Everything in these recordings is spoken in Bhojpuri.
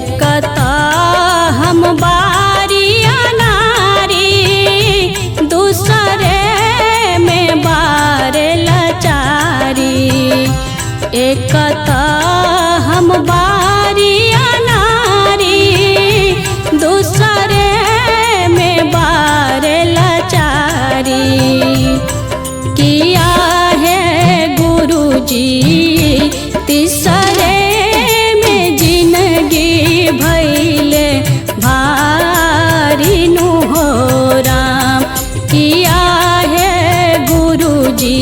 एक हम बारिया नारी, दूसरे में बारे लाचारी। एक हम बारिया नारी, दूसरे में बारे लाचारी। किया है गुरुजी तीसरे में जिंदगी भैले भारी नु हो राम। किया है गुरुजी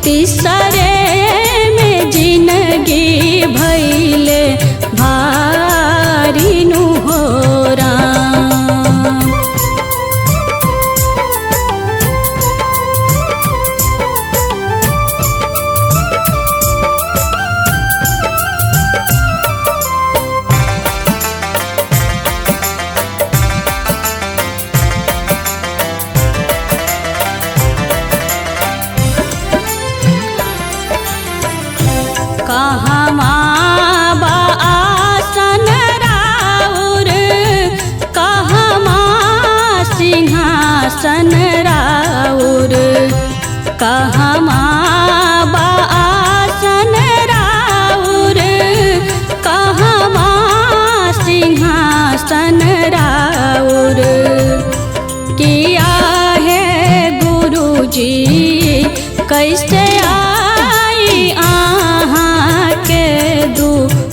तीसरे में जिंदगी भैले भारी नु हो राम। कहवा बा आसन राउर, कहवा सिंहासन राउर। कहवा बा आसन राउर, कहवा सिंहासन राउर। किया है गुरुजी कैसे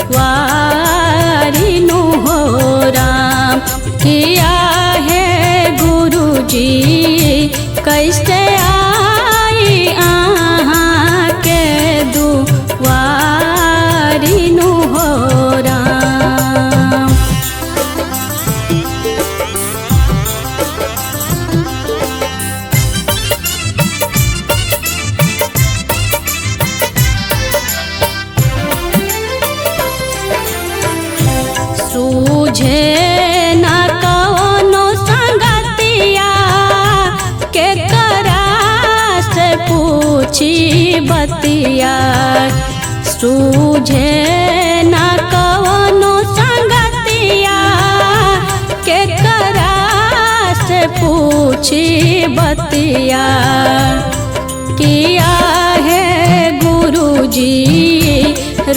दुआरी नु हो राम। किया है गुरुजी कैसे आई आहाँ के दुआरी नु हो राम। सूझे न कौनो संगतिया, के करा से पूछी बतिया। सूझे न कौनो संगतिया, के करा से पूछी बतिया। किया है गुरुजी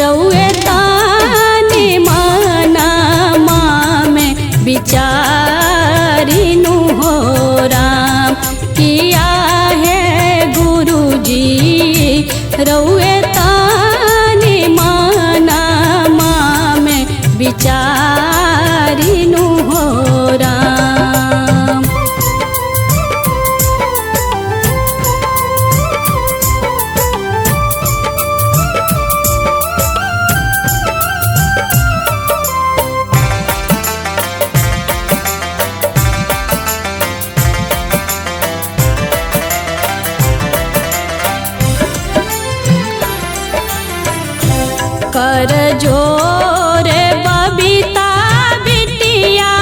रउए तानी माना में विचारी नु हो राम। किया है गुरुजी रउए तानी माना में विचारी नु हो राम। कर जोरे बबीता बिटिया,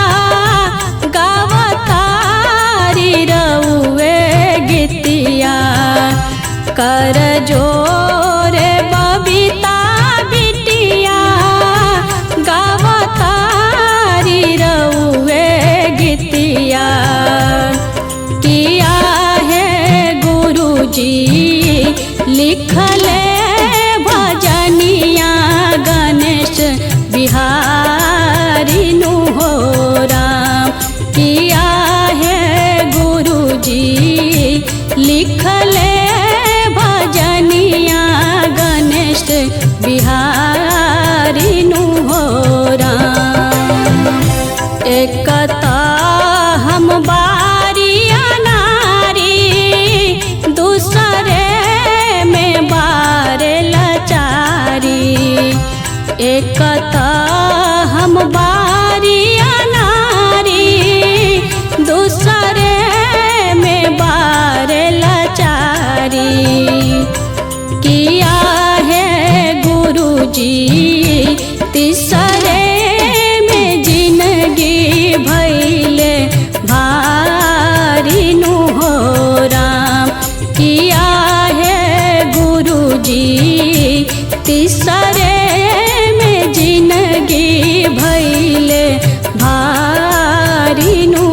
गावतारी रउए गीतिया। कर जोरे बबीता बिटिया, गावतारी रउए गीतिया। किया है गुरुजी लिखले भजनिया गणेश बिहारी नु हो राम। किया है गुरुजी लिखले भजनिया गणेश बिहारी नु हो राम। एक हम बारिया नारी, दूसरे में बारे लाचारी। एक हम बारिया नारी, दूसरे में बारे लाचारी। किया है गुरुजी तीसरे में जिंदगी भैले भारी नु हो राम। किया है गुरुजी तीसरे में जिंदगी भर बिनु